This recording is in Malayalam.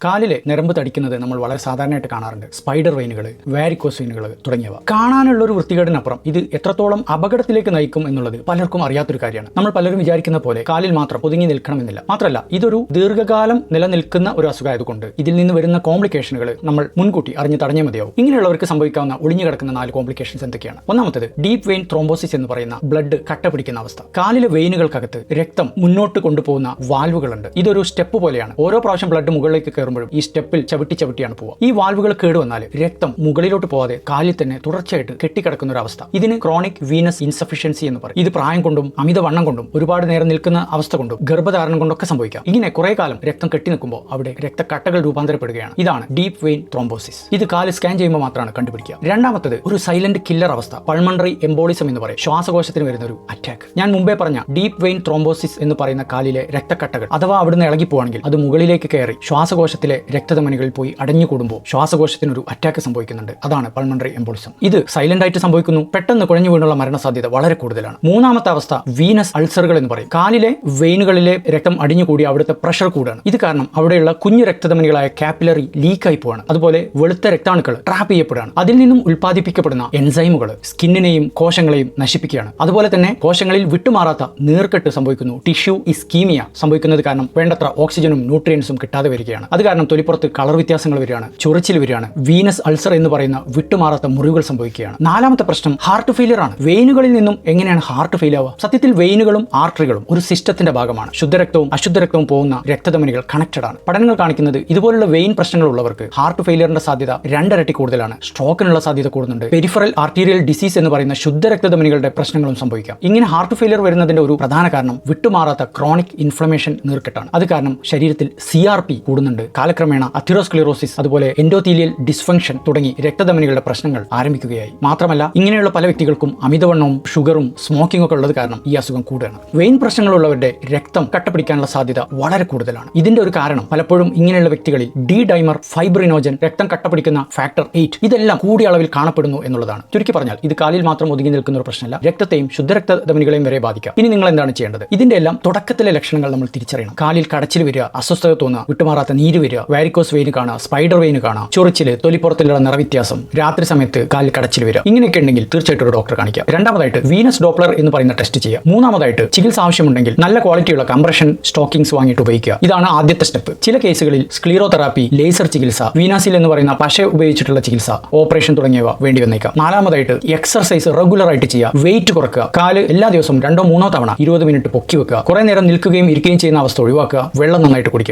കാലിലെ ഞരമ്പ് തടിക്കുന്നത് നമ്മൾ വളരെ സാധാരണയായിട്ട് കാണാറുണ്ട്. സ്പൈഡർ വെയിനുകൾ, വാരിക്കോസ് വെയിനുകൾ തുടങ്ങിയവ. കാണാനുള്ള ഒരു വൃത്തികേടിനപ്പുറം ഇത് എത്രത്തോളം അപകടത്തിലേക്ക് നയിക്കും എന്നുള്ളത് പലർക്കും അറിയാത്തൊരു കാര്യമാണ്. നമ്മൾ പലരും വിചാരിക്കുന്ന പോലെ കാലിൽ മാത്രം ഒതുങ്ങി നിൽക്കണമെന്നില്ല. മാത്രമല്ല, ഇതൊരു ദീർഘകാലം നിലനിൽക്കുന്ന ഒരു അസുഖമായതുകൊണ്ട് ഇതിൽ നിന്ന് വരുന്ന കോംപ്ലിക്കേഷനുകൾ നമ്മൾ മുൻകൂട്ടി അറിഞ്ഞ് തടഞ്ഞേ മതിയാവും. ഇങ്ങനെയുള്ളവർക്ക് സംഭവിക്കാവുന്ന ഒളിഞ്ഞു കിടക്കുന്ന 4 കോംപ്ലിക്കേഷൻസ് എന്തൊക്കെയാണ്? ഒന്നാമത്തേത് ഡീപ് വെയിൻ ത്രോംബോസിസ് എന്ന് പറയുന്ന ബ്ലഡ് കട്ട പിടിക്കുന്ന അവസ്ഥ. കാലിലെ വെയിനുകൾക്കകത്ത് രക്തം മുന്നോട്ട് കൊണ്ടുപോകുന്ന വാൽവുകളുണ്ട്. ഇതൊരു സ്റ്റെപ്പ് പോലെയാണ്. ഓരോ പ്രാവശ്യം ബ്ലഡ് മുകളിലേക്ക് ഈ സ്റ്റെപ്പിൽ ചവിട്ടിയാണ് പോവുക. ഈ വാൽവുകൾ കേടുവന്നാൽ രക്തം മുകളിലോട്ട് പോവാതെ കാലിൽ തന്നെ തുടർച്ചയായിട്ട് കെട്ടിക്കിടക്കുന്ന ഒരു അവസ്ഥ. ഇതിന് ക്രോണിക് വീനസ് ഇൻസഫിഷ്യൻസി എന്ന് പറയും. ഇത് പ്രായം കൊണ്ടും അമിതവണ്ണം കൊണ്ടും ഒരുപാട് നേരം നിൽക്കുന്ന അവസ്ഥ കൊണ്ടും ഗർഭധാരണം കൊണ്ടൊക്കെ സംഭവിക്കാം. ഇങ്ങനെ കുറെ കാലം രക്തം കെട്ടി നിൽക്കുമ്പോൾ അവിടെ രക്തക്കട്ടകൾ രൂപാന്തരപ്പെടുകയാണ്. ഇതാണ് ഡീപ് വെയിൻ ത്രോംബോസിസ്. ഇത് കാല് സ്കാൻ ചെയ്യുമ്പോൾ മാത്രമാണ് കണ്ടുപിടിക്കുക. രണ്ടാമത്തത് ഒരു സൈലന്റ് കില്ലർ അവസ്ഥ, പൾമണറി എംബോളിസം എന്ന് പറയും. ശ്വാസകോശത്തിന് വരുന്ന ഒരു അറ്റാക്ക്. ഞാൻ മുമ്പേ പറഞ്ഞ ഡീപ് വെയിൻ ത്രോംബോസിസ് എന്ന് പറയുന്ന കാലിലെ രക്തക്കട്ടകൾ അഥവാ അവിടുന്ന് ഇളകിപ്പോവാണെങ്കിൽ അത് മുകളിലേക്ക് കയറി ശ്വാസകോശത്തിലെ രക്തധമനികളിൽ പോയി അടഞ്ഞുകൂടുമ്പോൾ ശ്വാസകോശത്തിനൊരു അറ്റാക്ക് സംഭവിക്കുന്നുണ്ട്. അതാണ് പൾമണറി എംബോളിസം. ഇത് സൈലന്റ് ആയിട്ട് സംഭവിക്കുന്നു. പെട്ടെന്ന് കുഴഞ്ഞു വീണുള്ള മരണസാധ്യത വളരെ കൂടുതലാണ്. മൂന്നാമത്തെ അവസ്ഥ വീനസ് അൾസറുകൾ എന്ന് പറയും. കാലിലെ വെയിനുകളിലെ രക്തം അടിഞ്ഞുകൂടി അവിടുത്തെ പ്രഷർ കൂടുകയാണ്. ഇത് കാരണം അവിടെയുള്ള കുഞ്ഞു രക്തധമനികളായ കാപ്പിലറി ലീക്കായി പോവാണ്. അതുപോലെ വെളുത്ത രക്താണുക്കൾ ട്രാപ്പ് ചെയ്യപ്പെടുകയാണ്. അതിൽ നിന്നും ഉൽപ്പാദിപ്പിക്കപ്പെടുന്ന എൻസൈമുകൾ സ്കിന്നിനെയും കോശങ്ങളെയും നശിപ്പിക്കുകയാണ്. അതുപോലെ തന്നെ കോശങ്ങളിൽ വിട്ടുമാറാത്ത നീർക്കെട്ട് സംഭവിക്കുന്നു. ടിഷ്യൂ ഇസ്കീമിയ സംഭവിക്കുന്നത് കാരണം വേണ്ടത്ര ഓക്സിജനും ന്യൂട്രിയൻസും കിട്ടാതെ വരികയാണ്. അത് കാരണം തൊലിപ്പുറത്ത് കളർ വ്യത്യാസങ്ങൾ വരികയാണ്, ചൊറിച്ചിൽ വരികയാണ്, വീനസ് അൾസർ എന്ന് പറയുന്ന വിട്ടുമാറാത്ത മുറിവുകൾ സംഭവിക്കുകയാണ്. നാലാമത്തെ പ്രശ്നം ഹാർട്ട് ഫെയിലിയർ ആണ്. വെയിനുകളിൽ നിന്നും എങ്ങനെയാണ് ഹാർട്ട് ഫെയിൽ ആവുക? സത്യത്തിൽ വെയിനുകളും ആർട്ടറികളും ഒരു സിസ്റ്റത്തിന്റെ ഭാഗമാണ്. ശുദ്ധരക്തവും അശുദ്ധരക്തവും പോകുന്ന രക്തധമനികൾ കണക്റ്റഡ് ആണ്. പഠനങ്ങൾ കാണിക്കുന്നത് ഇതുപോലുള്ള വെയിൻ പ്രശ്നങ്ങൾ ഉള്ളവർക്ക് ഹാർട്ട് ഫെയിലിയറിന്റെ സാധ്യത 2 ഇരട്ടി കൂടുതലാണ്. സ്ട്രോക്കിനുള്ള സാധ്യത കൂടുന്നുണ്ട്. പെരിഫറൽ ആർട്ടീരിയൽ ഡിസീസ് എന്ന് പറയുന്ന ശുദ്ധരക്തധമനികളുടെ പ്രശ്നങ്ങളും സംഭവിക്കാം. ഇങ്ങനെ ഹാർട്ട് ഫെയിലിയർ വരുന്നതിന്റെ ഒരു പ്രധാന കാരണം വിട്ടുമാറാത്ത ക്രോണിക് ഇൻഫ്ലമേഷൻ നീർക്കെട്ടാണ്. അത് കാരണം ശരീരത്തിൽ CRP കൂടുന്നുണ്ട്. കാലക്രമേണ അഥിറോസ്ക്ലിറോസിസ്, അതുപോലെ എൻഡോതീലിയൽ ഡിസ്ഫങ്ഷൻ തുടങ്ങി രക്തധമനികളുടെ പ്രശ്നങ്ങൾ ആരംഭിക്കുകയായി. മാത്രമല്ല, ഇങ്ങനെയുള്ള പല വ്യക്തികൾക്കും അമിതവണ്ണവും ഷുഗറും സ്മോക്കിംഗ് ഒക്കെ ഉള്ളത് കാരണം ഈ അസുഖം കൂടുകയാണ്. വെയിൻ പ്രശ്നങ്ങളുള്ളവരുടെ രക്തം കട്ടപിടിക്കാനുള്ള സാധ്യത വളരെ കൂടുതലാണ്. ഇതിന്റെ ഒരു കാരണം പലപ്പോഴും ഇങ്ങനെയുള്ള വ്യക്തികളിൽ ഡി ഡൈമർ, ഫൈബ്രിനോജൻ, രക്തം കട്ടപിടിക്കുന്ന ഫാക്ടർ 8 ഇതെല്ലാം കൂടിയ അളവിൽ കാണപ്പെടുന്നു എന്നുള്ളതാണ്. ചുരുക്കി പറഞ്ഞാൽ ഇത് കാലിൽ മാത്രം ഒതുങ്ങി നിൽക്കുന്ന ഒരു പ്രശ്നമല്ല, രക്തത്തെയും ശുദ്ധരക്തധമനികളെയും വരെ ബാധിക്കാം. ഇനി നിങ്ങൾ എന്താണ് ചെയ്യേണ്ടത്? ഇതിന്റെ എല്ലാം തുടക്കത്തിലെ ലക്ഷണങ്ങൾ നമ്മൾ തിരിച്ചറിയണം. കാലിൽ കടച്ചിൽ വരിക, അസ്വസ്ഥത തോന്നുക, വിട്ടുമാറാത്ത നീര് വരിക, വാരിക്കോസ് വെയിൻ കാണാം, സ്പൈഡർ വെയിൻ കാണാം, ചൊറിച്ചില്, തൊലിപ്പുറത്തിലുള്ള നിറവ്യത്യാസം, രാത്രി സമയത്ത് കാലിൽ കടച്ചിൽ വരിക, ഇങ്ങനെയൊക്കെ ഉണ്ടെങ്കിൽ തീർച്ചയായിട്ടും ഒരു ഡോക്ടറെ കാണിക്കുക. രണ്ടാമതായിട്ട് വീനസ് ഡോപ്ലർ എന്ന് പറയുന്ന ടെസ്റ്റ് ചെയ്യുക. മൂന്നാമതായിട്ട് ചികിത്സ ആവശ്യമുണ്ടെങ്കിൽ നല്ല ക്വാളിറ്റിയുള്ള കംപ്രഷൻ സ്റ്റോക്കിംഗ്സ് വാങ്ങിയിട്ട് ഉപയോഗിക്കുക. ഇതാണ് ആദ്യത്തെ സ്റ്റെപ്പ്. ചില കേസുകളിൽ സ്ക്ലീറോതെറാപ്പി, ലേസർ ചികിത്സ, വീനാസിൽ എന്ന് പറയുന്ന പശ ഉപയോഗിച്ചിട്ടുള്ള ചികിത്സ, ഓപ്പറേഷൻ തുടങ്ങിയവ വേണ്ടി വന്നേക്കാം. നാലാമതായിട്ട് എക്സർസൈസ് റെഗുലർ ആയിട്ട് ചെയ്യുക. വെയിറ്റ് കുറക്കുക. കാല് എല്ലാ ദിവസവും 2-3 തവണ 20 മിനിറ്റ് പൊക്കി വെക്കുക. കുറെ നേരം നിൽക്കുകയും ഇരിക്കുകയും ചെയ്യുന്ന അവസ്ഥ ഒഴിവാക്കുക. വെള്ളം നന്നായിട്ട് കുടിക്കുക.